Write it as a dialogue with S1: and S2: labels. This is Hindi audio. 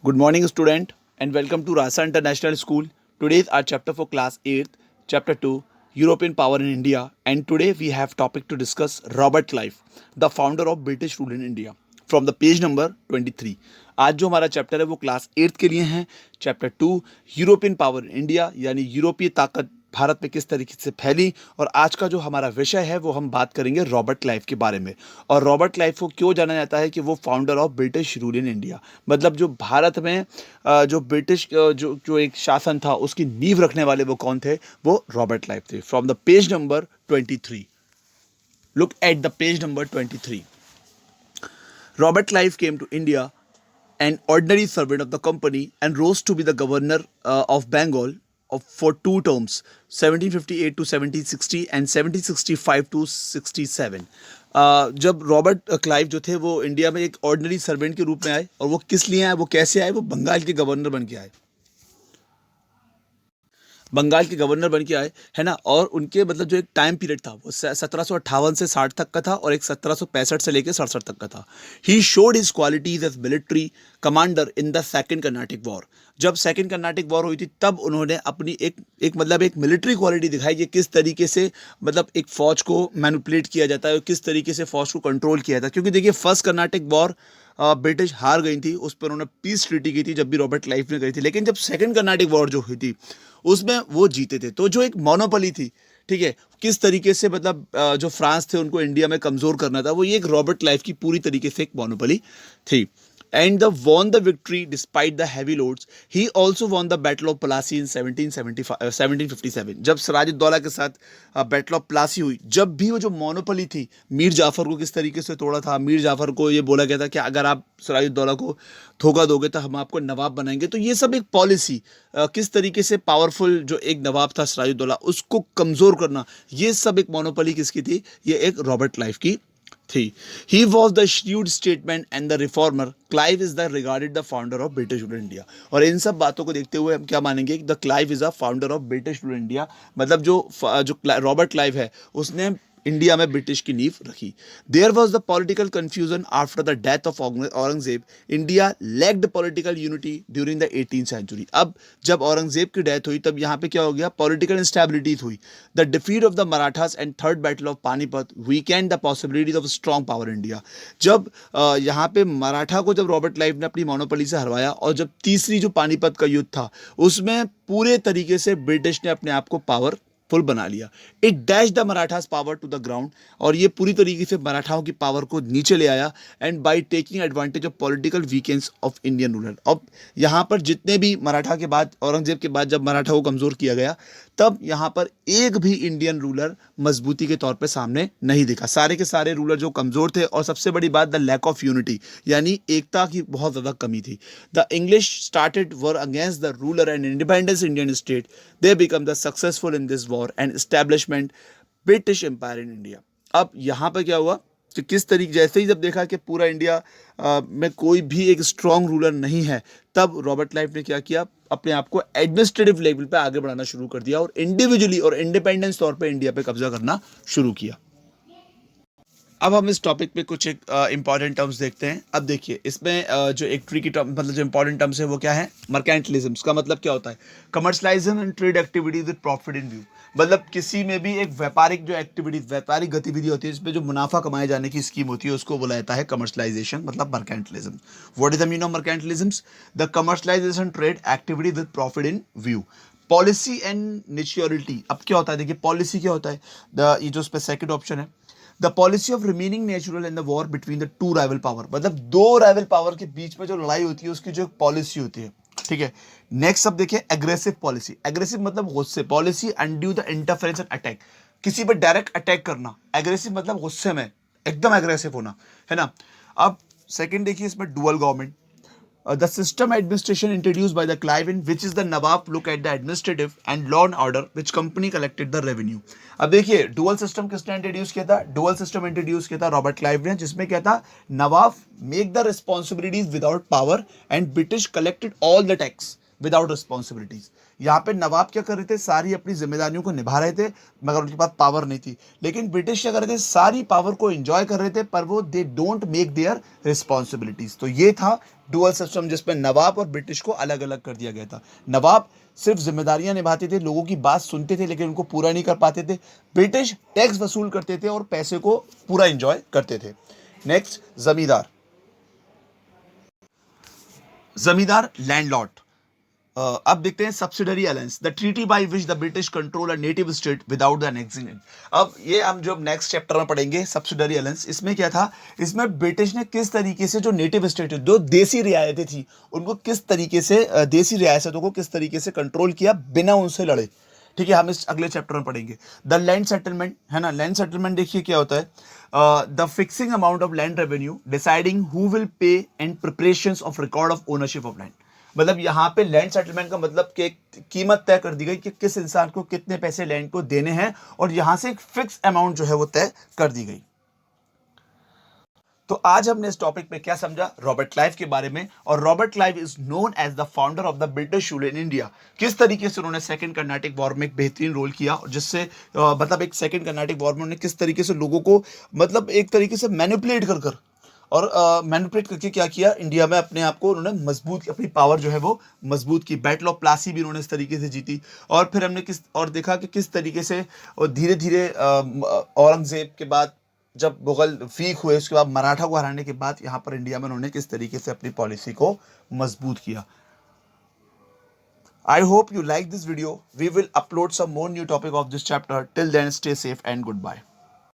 S1: Good morning, student, and welcome to Rasa International School. Today is our chapter for class 8th, chapter 2, European Power in India. And today we have topic to discuss Robert Clive, the founder of British rule in India. From the page number 23. आज जो हमारा चैप्टर है वो क्लास 8th के लिए है. Chapter 2, European power in India, यानी यूरोपीय ताकत भारत में किस तरीके से फैली. और आज का जो हमारा विषय है वो हम बात करेंगे रॉबर्ट क्लाइव के बारे में. और रॉबर्ट क्लाइव को क्यों जाना जाता है कि वो founder of British rule in India, मतलब जो भारत में जो ब्रिटिश जो जो एक शासन था उसकी नींव रखने वाले वो कौन थे, वो रॉबर्ट क्लाइव थे. From the page number 23. Look at the page number 23. Robert Clive came to India, an ordinary servant of the company, and rose to be the governor of Bengal for two terms, 1758 to 1760 and 1765 to 67. जब रॉबर्ट क्लाइव जो थे वो इंडिया में एक ऑर्डिनरी सर्वेंट के रूप में आए. और वो किस लिए आए, वो कैसे आए, वो बंगाल के गवर्नर बन के आए. बंगाल के गवर्नर बन के आए, है ना. और उनके मतलब जो एक टाइम पीरियड था वो 1758 से 60 तक का था और एक 1765 से लेकर 67 तक का था. ही showed his qualities as military commander in the second Carnatic war. जब सेकेंड कर्नाटिक वॉर हुई थी तब उन्होंने अपनी एक मतलब एक मिलिट्री क्वालिटी दिखाई कि किस तरीके से मतलब एक फौज को मैनिपुलेट किया जाता है और किस तरीके से फौज को कंट्रोल किया जाता है. क्योंकि देखिए फर्स्ट कर्नाटिक वॉर ब्रिटिश हार गई थी, उस पर उन्होंने पीस ट्रीटी की थी जब भी रॉबर्ट क्लाइव ने करी थी. लेकिन जब सेकंड कर्नाटिक वॉर जो हुई थी उसमें वो जीते थे. तो जो एक मोनोपोली थी, ठीक है, किस तरीके से मतलब जो फ्रांस थे उनको इंडिया में कमजोर करना था, वो ये एक रॉबर्ट क्लाइव की पूरी तरीके से एक मोनोपोली थी. And the won the victory despite the heavy loads. He also won the Battle of Plassey in 1757. जब सिराजुद्दौला के साथ बैटल ऑफ प्लासी हुई, जब भी वो जो मोनोपोली थी, मीर जाफर को किस तरीके से तोड़ा था. मीर जाफर को ये बोला गया था कि अगर आप सिराजुद्दौला को धोखा दोगे तो हम आपको नवाब बनाएंगे. तो ये सब एक पॉलिसी, किस तरीके से पावरफुल जो एक नवाब था सिराजुद्दौला उसको कमजोर करना, ये सब एक मोनोपोली किसकी थी, ये एक रॉबर्ट क्लाइव की थी. He was the shrewd statesman and the reformer. Clive is the regarded the founder of British rule India. और इन सब बातों को देखते हुए हम क्या मानेंगे, the Clive is a founder of British rule India. मतलब जो रॉबर्ट क्लाइव है उसने इंडिया में ब्रिटिश की नींव रखी. There was the political confusion after the death of Aurangzeb. India lacked political unity during the 18th century. अब जब औरंगजेब की डेथ हुई तब यहाँ पे क्या हो गया, पॉलिटिकल इंस्टेबिलिटी हुई. The defeat of the Marathas and third battle of Panipat Weeknd the possibilities of strong power India. जब यहाँ पे मराठा को जब रॉबर्ट क्लाइव ने अपनी मोनोपोली से हरवाया और जब तीसरी जो पानीपत का युद्ध था उसमें पूरे तरीके से ब्रिटिश ने अपने आप को पावर फुल बना लिया. It dash the Marathas power to the ground. और ये पूरी तरीके से मराठाओं की पावर को नीचे ले आया. And by taking advantage of political weakens of Indian ruler. अब यहाँ पर जितने भी मराठा के बाद, औरंगजेब के बाद जब मराठा को कमजोर किया गया तब यहाँ पर एक भी इंडियन रूलर मजबूती के तौर पे सामने नहीं दिखा. सारे के सारे रूलर जो कमजोर थे. और सबसे बड़ी बात, द लैक ऑफ यूनिटी, यानी एकता की बहुत ज्यादा कमी थी. The English started war against the ruler and independence Indian state. They become the successful in this war and establishment British empire in India. अब यहाँ पर क्या हुआ कि किस तरीके, जैसे ही जब देखा कि पूरा इंडिया में कोई भी एक स्ट्रॉन्ग रूलर नहीं है, तब रॉबर्ट क्लाइव ने क्या किया, अपने आप को एडमिनिस्ट्रेटिव लेवल पे आगे बढ़ाना शुरू कर दिया और इंडिविजुअली और इंडिपेंडेंस तौर पे इंडिया पे कब्जा करना शुरू किया. अब हम इस टॉपिक पे कुछ एक इंपॉर्टेंट टर्म्स देखते हैं. अब देखिए इसमें जो एक ट्रिकी टर्म, मतलब जो इंपॉर्टेंट टर्म्स है वो क्या है, मर्केंटिलिज्म. का मतलब क्या होता है, commercialisation and trade activities with profit in view. मतलब किसी में भी एक व्यापारिक जो एक्टिविटी, व्यापारिक गतिविधि होती है जिसमें जो मुनाफा कमाए जाने की स्कीम होती है उसको बोला जाता है कमर्शलाइजेशन, मतलब mercantilism. What is the meaning of mercantilism? The commercialisation trade activity with profit in view. Policy and naturality. अब क्या होता है, देखिए पॉलिसी क्या होता है, ये जो उस पर सेकंड ऑप्शन है, the policy of remaining natural in the war between the two rival power. मतलब दो राइवल पावर के बीच में जो लड़ाई होती है उसकी जो पॉलिसी होती है, ठीक है. नेक्स्ट अब देखिए एग्रेसिव पॉलिसी. एग्रेसिव मतलब गुस्से. Policy undue the interference and attack. किसी पर डायरेक्ट अटैक करना. एग्रेसिव मतलब गुस्से में एकदम एग्रेसिव होना, है ना. अब सेकंड देखिए इसमें dual government. The system administration introduced by the Clive, in which is the Nawab look at the administrative and law and order which company collected the revenue. अब देखिए डुअल सिस्टम किसने इंट्रोड्यूस किया था, डुअल सिस्टम इंट्रोड्यूस किया था रॉबर्ट क्लाइव ने, जिसमें क्या था, Nawab make the responsibilities without power and British collected all the tax without responsibilities. यहाँ पे नवाब क्या कर रहे थे, सारी अपनी जिम्मेदारियों को निभा रहे थे, मगर उनके पास पावर नहीं थी। लेकिन ब्रिटिश क्या कर रहे थे, सारी पावर को एंजॉय कर रहे थे, पर वो they don't make their responsibilities. तो ये था डुअल सिस्टम, जिसमें नवाब और ब्रिटिश को अलग अलग कर दिया गया था। नवाब सिर्फ जिम्मेदारियां निभाते थे, लोगों की बात सुनते थे, लेकिन उनको पूरा नहीं कर पाते थे। ब्रिटिश टैक्स वसूल करते थे और पैसे को पूरा एंजॉय करते थे। नेक्स्ट, जमींदार। जमींदार, लैंडलॉर्ड। अब देखते हैं subsidiary alliance, the treaty by which the British control a native state without the annexing it. अब ये हम जो नेक्स्ट चैप्टर में पढ़ेंगे सब्सिडरी अलायंस, इसमें क्या था, इसमें ब्रिटिश ने किस तरीके से जो नेटिव स्टेट, जो देसी रियायतें थी, उनको किस तरीके से, देसी रियासतों को किस तरीके से कंट्रोल किया बिना उनसे लड़े। ठीक है, हम इस अगले चैप्टर में पढ़ेंगे। द लैंड सेटलमेंट, है ना, लैंड सेटलमेंट देखिए क्या होता है, the fixing amount of land revenue, deciding who will pay and preparations of record of ownership of land. मतलब यहाँ पे लैंड सेटलमेंट का मतलब कि एक कीमत तय कर दी गई कि किस इंसान को कितने पैसे लैंड को देने हैं, और यहां से एक फिक्स अमाउंट जो है वो तय कर दी गई। तो आज हमने इस टॉपिक पे क्या समझा, रॉबर्ट क्लाइव के बारे में। और Robert Clive is known as the founder of the British rule in India. किस तरीके से उन्होंने सेकंड कर्नाटिक वॉर में एक बेहतरीन रोल किया, जिससे मतलब एक सेकंड कर्नाटिक वॉर में उन्होंने किस तरीके से लोगों को मतलब एक तरीके से मैनिपुलेट कर कर और मैनिपुलेट करके क्या किया, इंडिया में अपने आप को उन्होंने मजबूत, अपनी पावर जो है वो मजबूत की। बैटल ऑफ प्लासी भी उन्होंने इस तरीके से जीती। और फिर हमने देखा कि किस तरीके से धीरे धीरे औरंगजेब के बाद जब मुगल वीक हुए, उसके बाद मराठा को हराने के बाद यहाँ पर इंडिया में उन्होंने किस तरीके से अपनी पॉलिसी को मजबूत किया। I hope you like this video. We will upload some more new topic of this chapter. Till then, stay safe and goodbye.